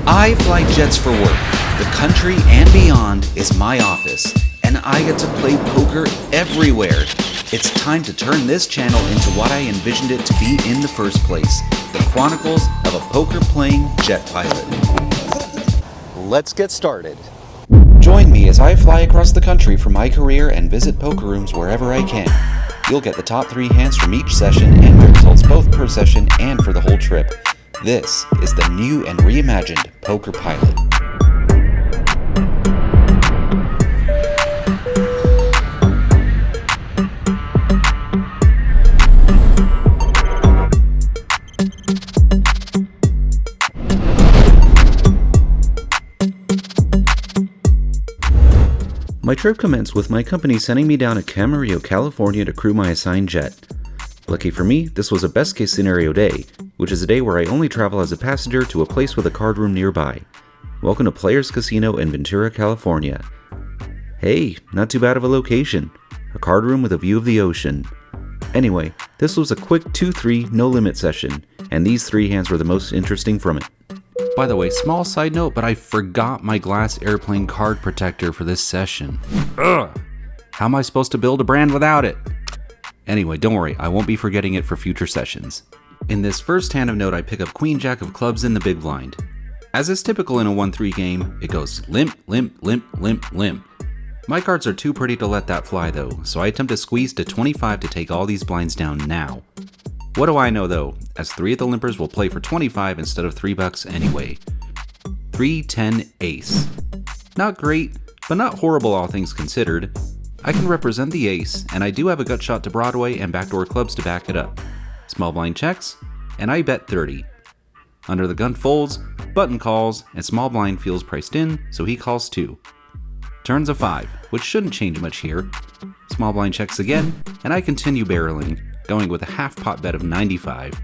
I fly jets for work. The country and beyond is my office, and I get to play poker everywhere. It's time to turn this channel into what I envisioned it to be in the first place, the Chronicles of a Poker-Playing Jet Pilot. Let's get started. Join me as I fly across the country for my career and visit poker rooms wherever I can. You'll get the top 3 hands from each session and my results both per session and for the whole trip. This is the new and reimagined Poker Pilot. My trip commenced with my company sending me down to Camarillo, California to crew my assigned jet. Lucky for me, this was a best case scenario day, which is a day where I only travel as a passenger to a place with a card room nearby. Welcome to Players Casino in Ventura, California. Hey, not too bad of a location. A card room with a view of the ocean. Anyway, this was a quick 2-3 no limit session, and these 3 hands were the most interesting from it. By the way, small side note, but I forgot my glass airplane card protector for this session. Ugh! How am I supposed to build a brand without it? Anyway, don't worry, I won't be forgetting it for future sessions. In this first hand of note, I pick up Queen Jack of clubs in the big blind. As is typical in a 1-3 game, it goes limp, limp, limp, limp, limp. My cards are too pretty to let that fly though, so I attempt to squeeze to 25 to take all these blinds down now. What do I know though, as 3 of the limpers will play for 25 instead of $3 anyway. 3-10 ace. Not great, but not horrible all things considered. I can represent the ace, and I do have a gut shot to Broadway and backdoor clubs to back it up. Small blind checks, and I bet 30. Under the gun folds, button calls, and small blind feels priced in, so he calls 2. Turns a 5, which shouldn't change much here. Small blind checks again, and I continue barreling, going with a half pot bet of 95.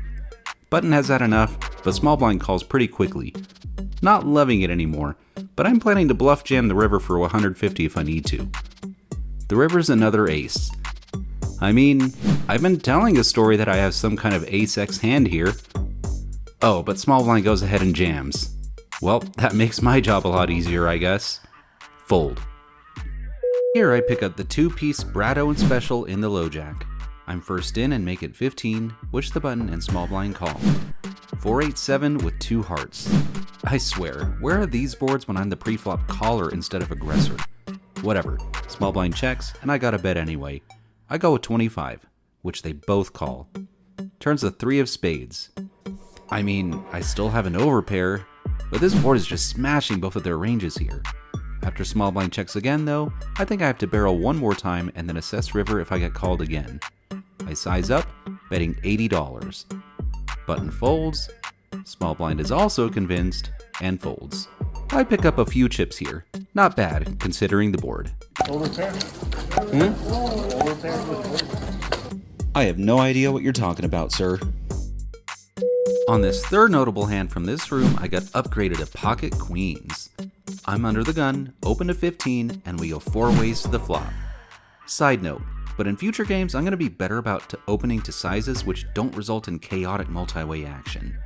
Button has had enough, but small blind calls pretty quickly. Not loving it anymore, but I'm planning to bluff jam the river for 150 if I need to. The river's another ace. I mean, I've been telling a story that I have some kind of ace-x hand here. Oh, but small blind goes ahead and jams. Well, that makes my job a lot easier, I guess. Fold. Here I pick up the 2-piece Brado and Special in the low jack. I'm first in and make it 15, which the button and small blind call. 4-8-7 with 2 hearts. I swear, where are these boards when I'm the pre-flop caller instead of aggressor? Whatever, small blind checks, and I got a bet anyway. I go with 25, which they both call. Turns the 3 of spades. I mean, I still have an overpair, but this board is just smashing both of their ranges here. After small blind checks again though, I think I have to barrel one more time and then assess river if I get called again. I size up, betting $80. Button folds, small blind is also convinced, and folds. I pick up a few chips here. Not bad, considering the board. Overpair? I have no idea what you're talking about, sir. On this third notable hand from this room, I got upgraded to pocket queens. I'm under the gun, open to 15, and we go 4 ways to the flop. Side note, but in future games, I'm going to be better about opening to sizes which don't result in chaotic multi-way action.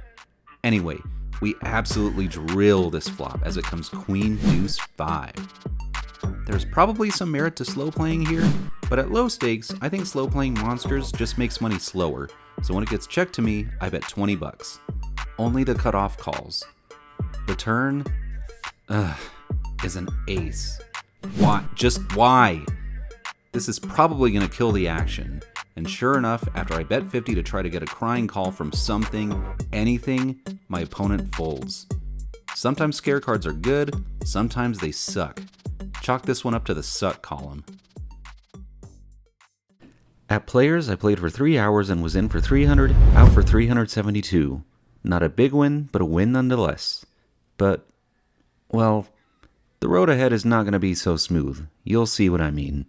Anyway, we absolutely drill this flop as it comes queen deuce 5. There's probably some merit to slow playing here, but at low stakes, I think slow playing monsters just makes money slower, so when it gets checked to me, I bet $20. Only the cutoff calls. The turn, is an ace. Why? Just why? This is probably going to kill the action. And sure enough, after I bet 50 to try to get a crying call from something, anything, my opponent folds. Sometimes scare cards are good, sometimes they suck. Chalk this one up to the suck column. At Players, I played for 3 hours and was in for 300, out for 372. Not a big win, but a win nonetheless. But, well, the road ahead is not going to be so smooth. You'll see what I mean.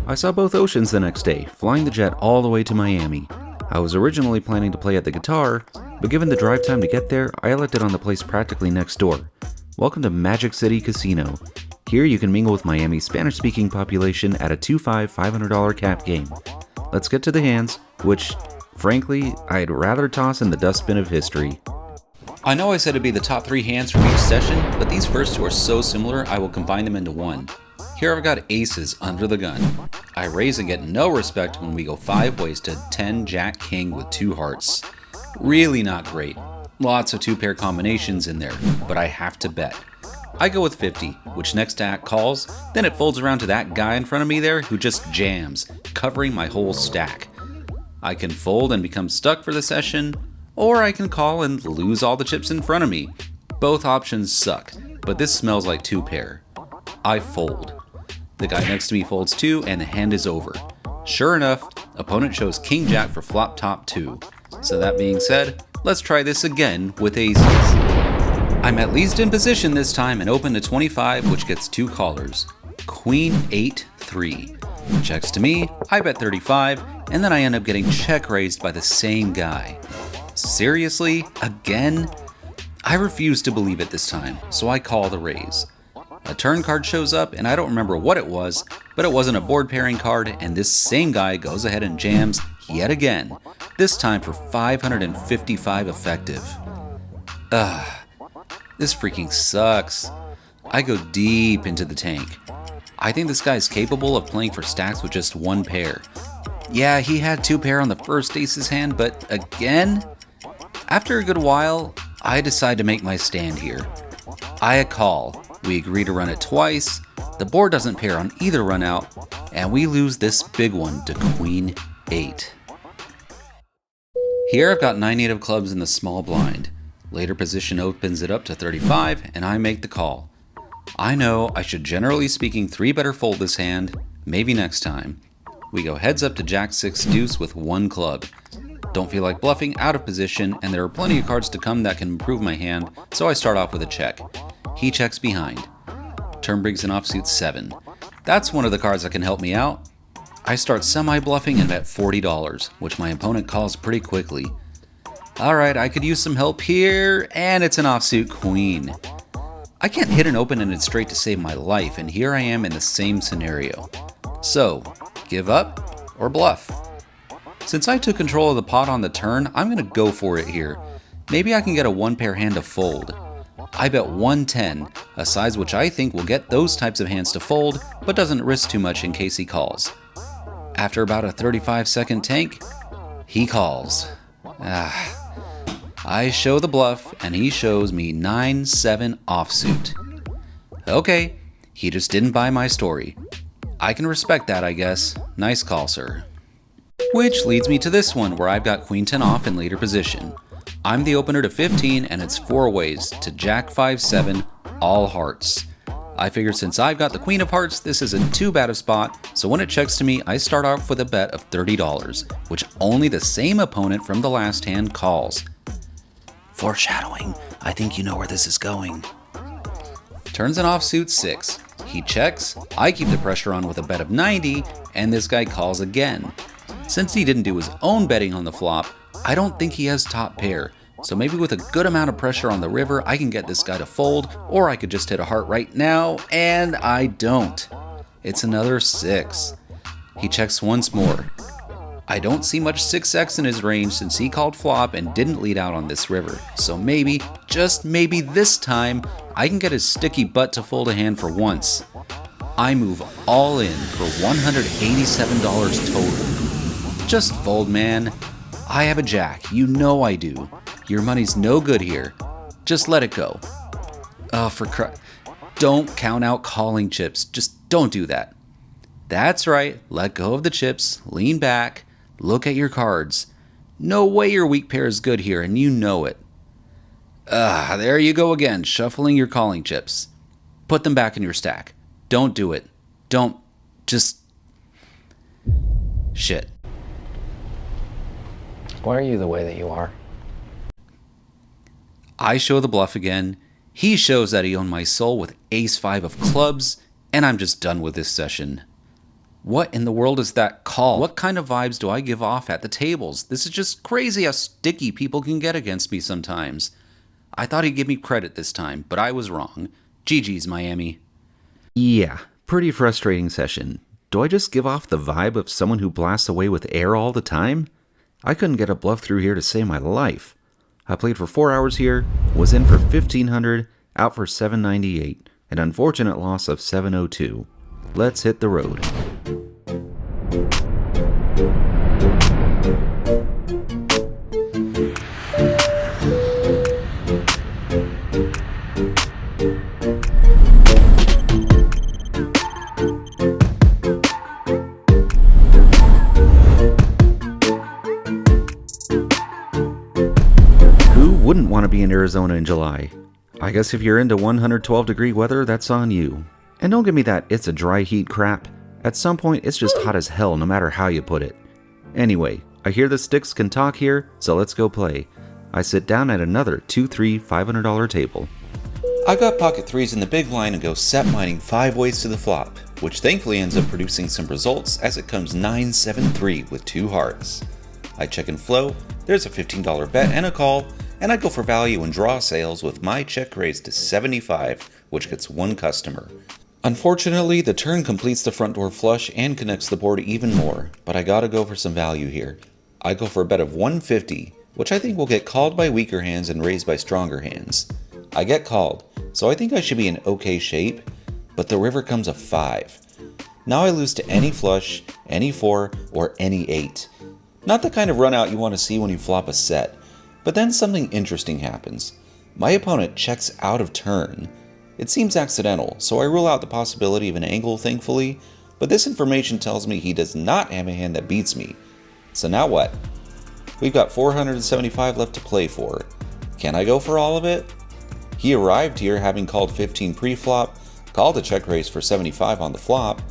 I saw both oceans the next day, flying the jet all the way to Miami. I was originally planning to play at the guitar, but given the drive time to get there, I elected on the place practically next door. Welcome to Magic City Casino. Here you can mingle with Miami's Spanish-speaking population at a $2-5 $500 cap game. Let's get to the hands, which, frankly, I'd rather toss in the dustbin of history. I know I said it'd be the top 3 hands from each session, but these first 2 are so similar I will combine them into one. Here I've got aces under the gun. I raise and get no respect when we go 5 ways to 10 Jack King with 2 hearts. Really not great. Lots of 2-pair combinations in there, but I have to bet. I go with 50, which next act calls, then it folds around to that guy in front of me there who just jams, covering my whole stack. I can fold and become stuck for the session, or I can call and lose all the chips in front of me. Both options suck, but this smells like 2-pair. I fold. The guy next to me folds 2 and the hand is over. Sure enough, opponent shows King Jack for flop top 2. So that being said, let's try this again with aces. I'm at least in position this time and open to 25, which gets 2 callers. Queen 8-3. Checks to me, I bet 35, and then I end up getting check raised by the same guy. Seriously? Again? I refuse to believe it this time, so I call the raise. A turn card shows up, and I don't remember what it was, but it wasn't a board pairing card, and this same guy goes ahead and jams yet again, this time for 555 effective. This freaking sucks. I go deep into the tank. I think this guy's capable of playing for stacks with just 1 pair. Yeah, he had 2-pair on the first aces hand, but again? After a good while, I decide to make my stand here. I call. We agree to run it twice, the board doesn't pair on either run out, and we lose this big one to Queen 8. Here I've got 9-8 of clubs in the small blind. Later position opens it up to 35, and I make the call. I know I should generally speaking 3-better fold this hand, maybe next time. We go heads up to Jack 6 deuce with 1 club. Don't feel like bluffing out of position, and there are plenty of cards to come that can improve my hand, so I start off with a check. He checks behind. Turn brings an offsuit 7. That's one of the cards that can help me out. I start semi-bluffing and bet $40, which my opponent calls pretty quickly. Alright, I could use some help here, and it's an offsuit queen. I can't hit an open-ended straight to save my life, and here I am in the same scenario. So, give up or bluff? Since I took control of the pot on the turn, I'm going to go for it here. Maybe I can get a 1-pair hand to fold. I bet 110, a size which I think will get those types of hands to fold, but doesn't risk too much in case he calls. After about a 35-second tank, he calls. I show the bluff, and he shows me 9-7 offsuit. Okay, he just didn't buy my story. I can respect that, I guess. Nice call, sir. Which leads me to this one, where I've got Queen 10 off in later position. I'm the opener to 15, and it's 4 ways to Jack 5-7, all hearts. I figured since I've got the Queen of Hearts, this isn't too bad a spot, so when it checks to me, I start off with a bet of $30, which only the same opponent from the last hand calls. Foreshadowing, I think you know where this is going. Turns an offsuit 6. He checks, I keep the pressure on with a bet of 90, and this guy calls again. Since he didn't do his own betting on the flop, I don't think he has top pair, so maybe with a good amount of pressure on the river, I can get this guy to fold, or I could just hit a heart right now, and I don't. It's another 6. He checks once more. I don't see much 6x in his range since he called flop and didn't lead out on this river, so maybe, just maybe this time, I can get his sticky butt to fold a hand for once. I move all in for $187 total. Just fold, man. I have a jack, you know I do. Your money's no good here. Just let it go. Oh, don't count out calling chips. Just don't do that. That's right, let go of the chips, lean back, look at your cards. No way your weak pair is good here, and you know it. There you go again, shuffling your calling chips. Put them back in your stack. Don't do it. Just... Shit. Why are you the way that you are? I show the bluff again. He shows that he owned my soul with ace-5 of clubs, and I'm just done with this session. What in the world is that call? What kind of vibes do I give off at the tables? This is just crazy how sticky people can get against me sometimes. I thought he'd give me credit this time, but I was wrong. GG's, Miami. Yeah, pretty frustrating session. Do I just give off the vibe of someone who blasts away with air all the time? I couldn't get a bluff through here to save my life. I played for 4 hours here, was in for 1500, out for 798, an unfortunate loss of 702. Let's hit the road. Wouldn't want to be in Arizona in July. I guess if you're into 112-degree weather, that's on you. And don't give me that it's a dry heat crap. At some point, it's just hot as hell no matter how you put it. Anyway, I hear the sticks can talk here, so let's go play. I sit down at another $2, $3, $500 table. I got pocket threes in the big line and go set mining 5 ways to the flop, which thankfully ends up producing some results as it comes 9-7-3 with 2 hearts. I check and flow, there's a $15 bet and a call, and I go for value and draw sales with my check raised to 75, which gets 1 customer. Unfortunately, the turn completes the front door flush and connects the board even more, but I gotta go for some value here. I go for a bet of 150, which I think will get called by weaker hands and raised by stronger hands. I get called, so I think I should be in okay shape, but the river comes a 5. Now I lose to any flush, any 4, or any 8. Not the kind of run out you want to see when you flop a set. But then something interesting happens. My opponent checks out of turn. It seems accidental, so I rule out the possibility of an angle thankfully, but this information tells me he does not have a hand that beats me. So now what? We've got 475 left to play for. Can I go for all of it? He arrived here having called 15 pre-flop, called a check raise for 75 on the flop,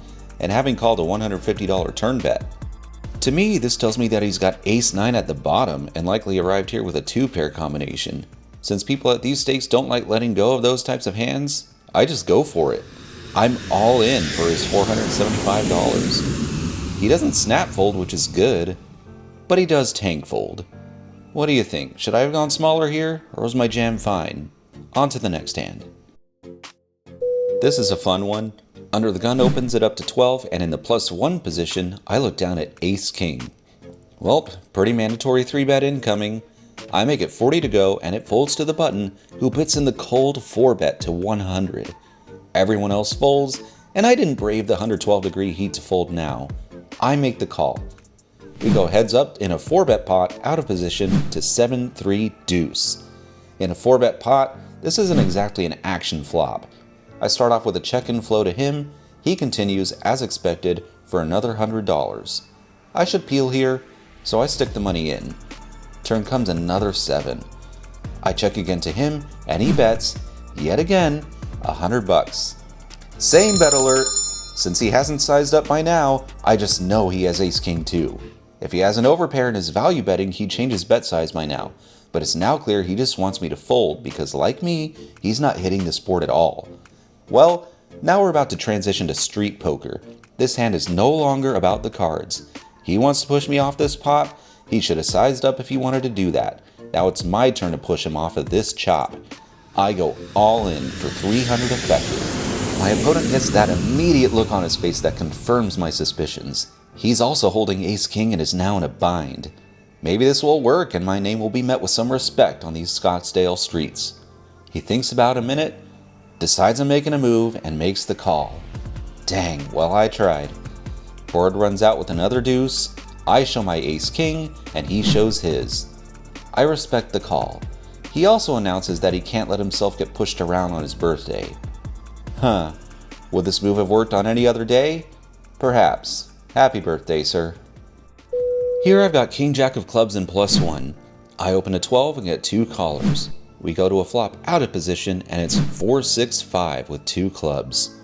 and having called a $150 turn bet. To me, this tells me that he's got ace-9 at the bottom and likely arrived here with a 2-pair combination. Since people at these stakes don't like letting go of those types of hands, I just go for it. I'm all in for his $475. He doesn't snap fold, which is good, but he does tank fold. What do you think? Should I have gone smaller here, or was my jam fine? On to the next hand. This is a fun one. Under the gun opens it up to 12, and in the +1 position, I look down at ace-king. Welp, pretty mandatory 3-bet incoming. I make it 40 to go, and it folds to the button, who puts in the cold 4-bet to 100. Everyone else folds, and I didn't brave the 112-degree heat to fold now. I make the call. We go heads up in a 4-bet pot out of position to 7-3 deuce. In a 4-bet pot, this isn't exactly an action flop. I start off with a check and flow to him. He continues, as expected, for another $100. I should peel here, so I stick the money in. Turn comes another 7. I check again to him, and he bets, yet again, $100. Same bet alert. Since he hasn't sized up by now, I just know he has ace-king too. If he has an overpair in his value betting, he'd change his bet size by now. But it's now clear he just wants me to fold because, like me, he's not hitting this board at all. Well, now we're about to transition to street poker. This hand is no longer about the cards. He wants to push me off this pot. He should have sized up if he wanted to do that. Now it's my turn to push him off of this chop. I go all in for 300 effective. My opponent gets that immediate look on his face that confirms my suspicions. He's also holding ace-king and is now in a bind. Maybe this will work and my name will be met with some respect on these Scottsdale streets. He thinks about a minute, decides on making a move, and makes the call. Dang, well I tried. Board runs out with another deuce. I show my ace-king, and he shows his. I respect the call. He also announces that he can't let himself get pushed around on his birthday. Huh. Would this move have worked on any other day? Perhaps. Happy birthday, sir. Here I've got king-jack of clubs and +1. I open a 12 and get 2 callers. We go to a flop out of position, and it's 4-6-5 with 2 clubs.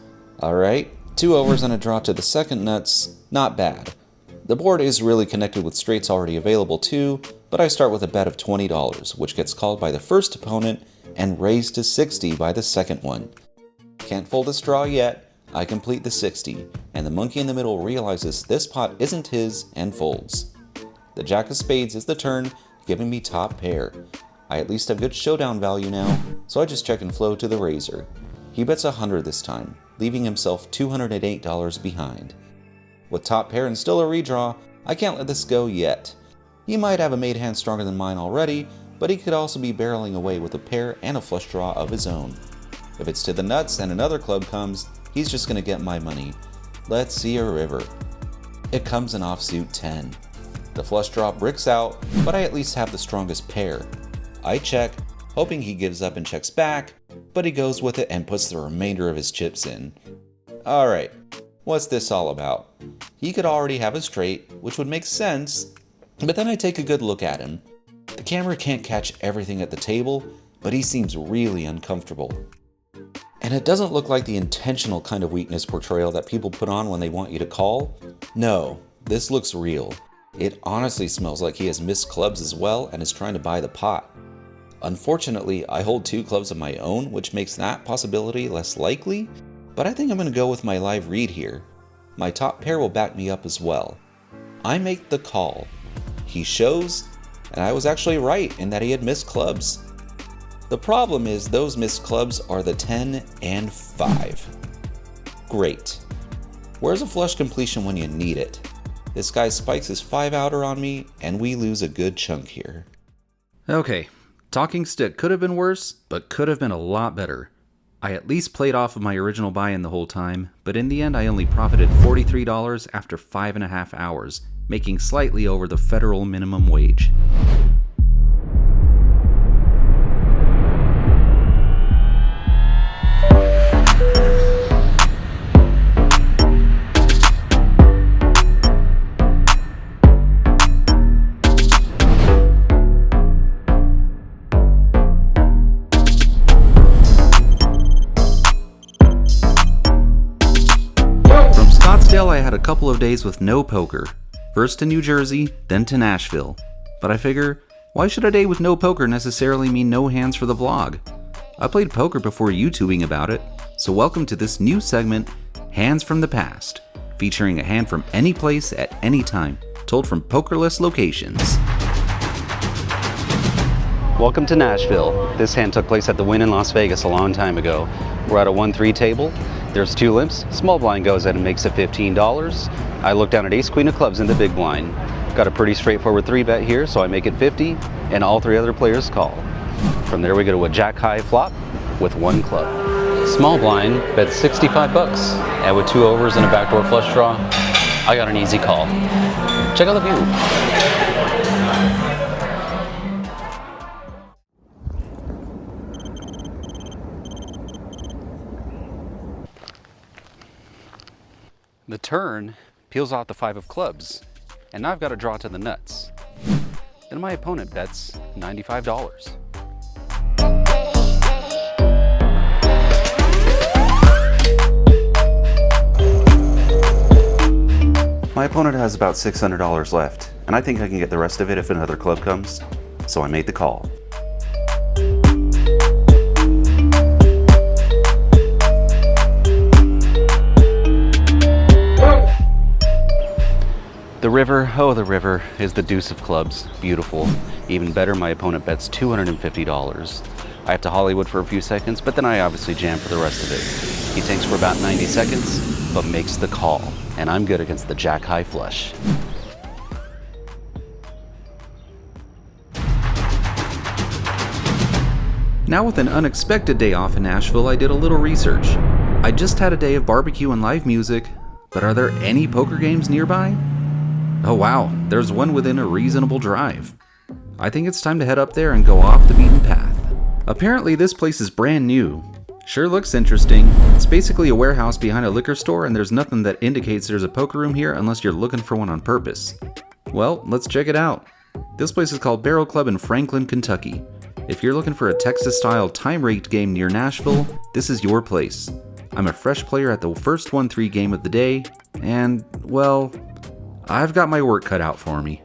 Alright, 2 overs and a draw to the second nuts, not bad. The board is really connected with straights already available too, but I start with a bet of $20, which gets called by the first opponent and raised to 60 by the second one. Can't fold this draw yet. I complete the 60, and the monkey in the middle realizes this pot isn't his and folds. The jack of spades is the turn, giving me top pair. I at least have good showdown value now, so I just check and flow to the razor. He bets 100 this time, leaving himself $208 behind. With top pair and still a redraw, I can't let this go yet. He might have a made hand stronger than mine already, but he could also be barreling away with a pair and a flush draw of his own. If it's to the nuts and another club comes, he's just gonna get my money. Let's see a river. It comes an offsuit 10. The flush draw bricks out, but I at least have the strongest pair. I check, hoping he gives up and checks back, but he goes with it and puts the remainder of his chips in. Alright, what's this all about? He could already have a straight, which would make sense, but then I take a good look at him. The camera can't catch everything at the table, but he seems really uncomfortable. And it doesn't look like the intentional kind of weakness portrayal that people put on when they want you to call. No, this looks real. It honestly smells like he has missed clubs as well and is trying to buy the pot. Unfortunately, I hold 2 clubs of my own, which makes that possibility less likely, but I think I'm going to go with my live read here. My top pair will back me up as well. I make the call. He shows, and I was actually right in that he had missed clubs. The problem is those missed clubs are the 10 and 5. Great. Where's a flush completion when you need it? This guy spikes his 5-outer on me, and we lose a good chunk here. Okay, talking stick could have been worse, but could have been a lot better. I at least played off of my original buy-in the whole time, but in the end I only profited $43 after 5.5 hours, making slightly over the federal minimum wage. Scottsdale, I had a couple of days with no poker. First to New Jersey, then to Nashville. But I figure, why should a day with no poker necessarily mean no hands for the vlog? I played poker before YouTubing about it, so welcome to this new segment, Hands from the Past, featuring a hand from any place at any time, told from pokerless locations. Welcome to Nashville. This hand took place at the Wynn in Las Vegas a long time ago. We're at a 1-3 table. There's 2 limps. Small blind goes ahead and makes it $15. I look down at ace queen of clubs in the big blind. Got a pretty straightforward 3-bet here, so I make it 50, and all 3 other players call. From there we go to a jack high flop with 1 club. Small blind bets 65 bucks, and with 2 overs and a backdoor flush draw, I got an easy call. Check out the view. The turn peels out the 5 of clubs, and now I've got to draw to the nuts. Then my opponent bets $95. My opponent has about $600 left, and I think I can get the rest of it if another club comes, so I made the call. The river, oh the river, is the deuce of clubs. Beautiful. Even better, my opponent bets $250. I have to Hollywood for a few seconds, but then I obviously jam for the rest of it. He tanks for about 90 seconds, but makes the call, and I'm good against the jack high flush. Now with an unexpected day off in Nashville, I did a little research. I just had a day of barbecue and live music, but are there any poker games nearby? Oh wow, there's one within a reasonable drive. I think it's time to head up there and go off the beaten path. Apparently this place is brand new. Sure looks interesting. It's basically a warehouse behind a liquor store, and there's nothing that indicates there's a poker room here unless you're looking for one on purpose. Well, let's check it out. This place is called Barrel Club in Franklin, Kentucky. If you're looking for a Texas-style time-raked game near Nashville, this is your place. I'm a fresh player at the first 1-3 game of the day, and, well, I've got my work cut out for me.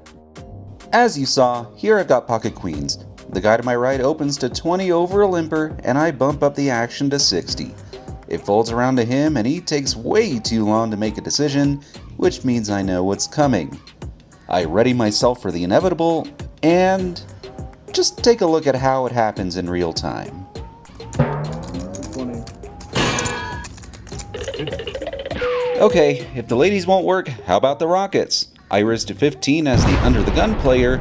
As you saw, here I've got pocket queens. The guy to my right opens to 20 over a limper, and I bump up the action to 60. It folds around to him and he takes way too long to make a decision, which means I know what's coming. I ready myself for the inevitable, and just take a look at how it happens in real time. Okay, if the ladies won't work, how about the rockets? I raise to 15 as the under the gun player,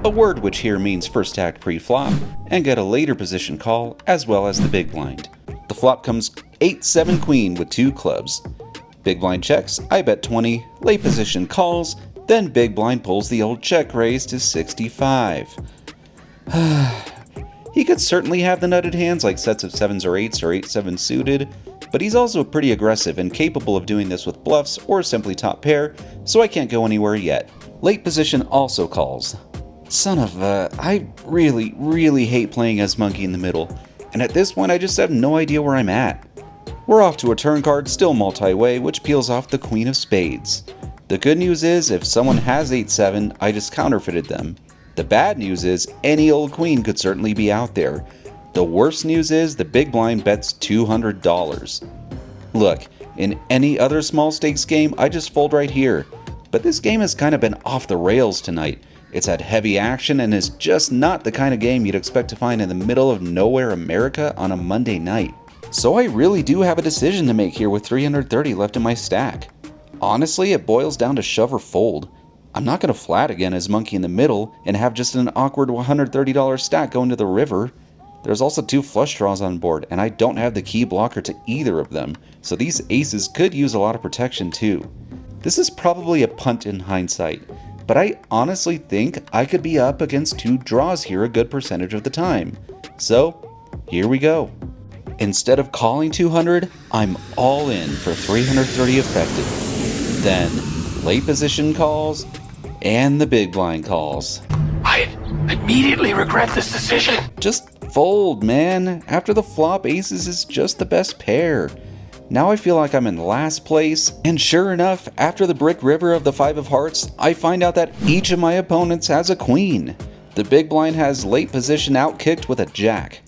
a word which here means first act pre-flop, and get a later position call as well as the big blind. The flop comes 8-7 queen with 2 clubs. Big blind checks, I bet 20, late position calls, then big blind pulls the old check raise to 65. He could certainly have the nutted hands like sets of 7s or 8s or 8-7 suited, but he's also pretty aggressive and capable of doing this with bluffs or simply top pair, so I can't go anywhere yet. Late position also calls. Son of a... I really hate playing as monkey in the middle, and at this point I just have no idea where I'm at. We're off to a turn card still multi-way, which peels off the queen of spades. The good news is if someone has 8-7, I just counterfeited them. The bad news is any old queen could certainly be out there. The worst news is the big blind bets $200. Look, in any other small stakes game, I just fold right here. But this game has kind of been off the rails tonight. It's had heavy action and is just not the kind of game you'd expect to find in the middle of nowhere America on a Monday night. So I really do have a decision to make here with 330 left in my stack. Honestly, it boils down to shove or fold. I'm not going to flat again as monkey in the middle and have just an awkward $130 stack going to the river. There's also 2 flush draws on board, and I don't have the key blocker to either of them, so these aces could use a lot of protection too. This is probably a punt in hindsight, but I honestly think I could be up against 2 draws here a good percentage of the time. So, here we go. Instead of calling 200, I'm all in for 330 effective. Then, late position calls, and the big blind calls. I immediately regret this decision. Just fold, man. After the flop, aces is just the best pair. Now I feel like I'm in last place, and sure enough, after the brick river of the 5 of hearts, I find out that each of my opponents has a queen. The big blind has late position outkicked with a jack.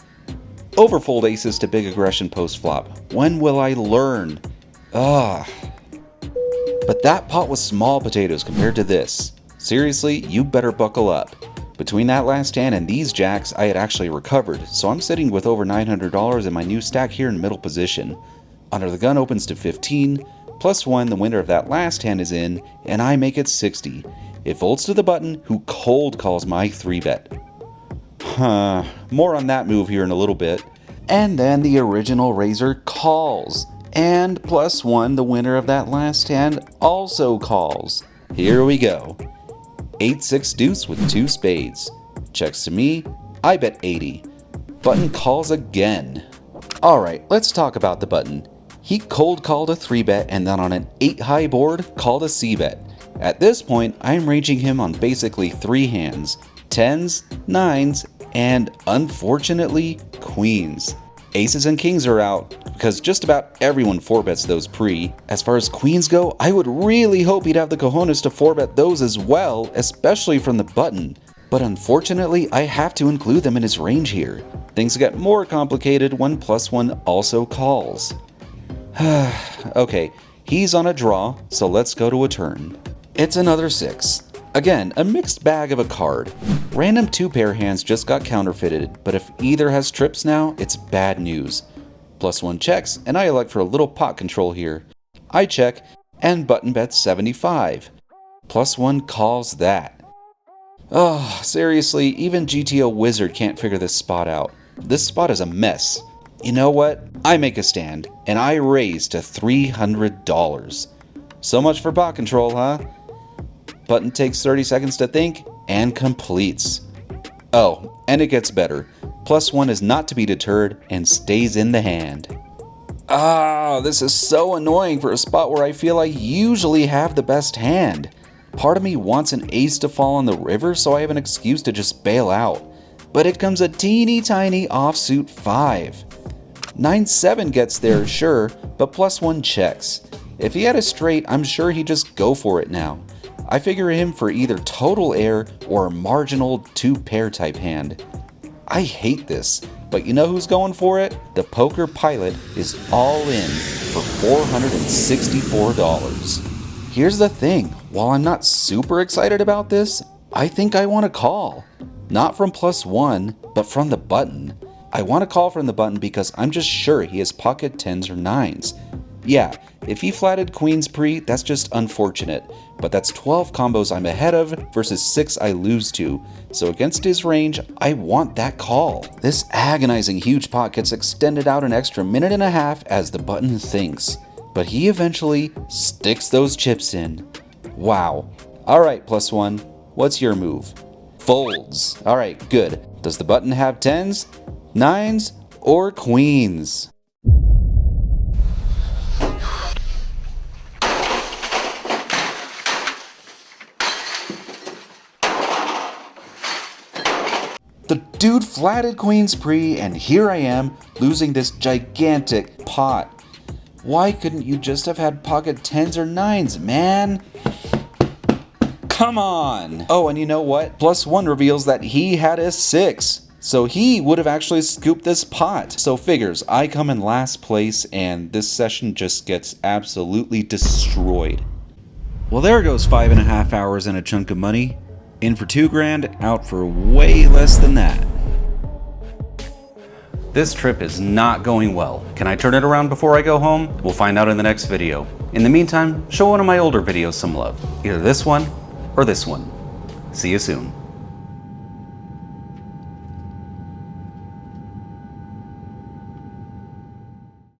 Overfold aces to big aggression post flop. When will I learn? But that pot was small potatoes compared to this. Seriously, you better buckle up. Between that last hand and these jacks, I had actually recovered, so I'm sitting with over $900 in my new stack here in middle position. Under the gun opens to 15, plus 1 the winner of that last hand is in, and I make it 60. It folds to the button, who cold calls my 3-bet. More on that move here in a little bit. And then the original raiser calls. And plus 1 the winner of that last hand also calls. Here we go. 8-6 deuce with 2 spades. Checks to me, I bet 80. Button calls again. Alright, let's talk about the button. He cold called a 3-bet and then on an 8 high board called a c-bet. At this point, I'm ranging him on basically 3 hands. 10s, 9s, and unfortunately, queens. Aces and kings are out, because just about everyone 4-bets those pre. As far as queens go, I would really hope he'd have the cojones to 4-bet those as well, especially from the button. But unfortunately, I have to include them in his range here. Things get more complicated when plus 1 also calls. Okay, he's on a draw, so let's go to a turn. It's another 6. Again, a mixed bag of a card. Random 2-pair hands just got counterfeited, but if either has trips now, it's bad news. Plus 1 checks, and I elect for a little pot control here. I check, and button bets 75. Plus 1 calls that. Oh, seriously, even GTO Wizard can't figure this spot out. This spot is a mess. You know what? I make a stand, and I raise to $300. So much for pot control, huh? Button takes 30 seconds to think, and completes. Oh, and it gets better. Plus 1 is not to be deterred, and stays in the hand. This is so annoying for a spot where I feel I usually have the best hand. Part of me wants an ace to fall on the river so I have an excuse to just bail out. But it comes a teeny tiny offsuit 5. 9-7 gets there, sure, but plus 1 checks. If he had a straight, I'm sure he'd just go for it now. I figure him for either total air or a marginal 2-pair type hand. I hate this, but you know who's going for it? The poker pilot is all in for $464. Here's the thing, while I'm not super excited about this, I think I want to call. Not from +1, but from the button. I want to call from the button because I'm just sure he has pocket 10s or 9s. Yeah, if he flatted queens pre, that's just unfortunate, but that's 12 combos I'm ahead of versus 6 I lose to, so against his range, I want that call. This agonizing huge pot gets extended out an extra minute and a half as the button thinks, but he eventually sticks those chips in. Wow. Alright, +1, what's your move? Folds. Alright, good. Does the button have 10s, 9s, or queens? The dude flatted queens pre, and here I am losing this gigantic pot. Why couldn't you just have had pocket 10s or 9s, man? Come on! Oh, and you know what? +1 reveals that he had a 6. So he would have actually scooped this pot. So figures, I come in last place and this session just gets absolutely destroyed. Well, there goes 5.5 hours and a chunk of money. In for $2,000, out for way less than that. This trip is not going well. Can I turn it around before I go home? We'll find out in the next video. In the meantime, show one of my older videos some love. Either this one or this one. See you soon.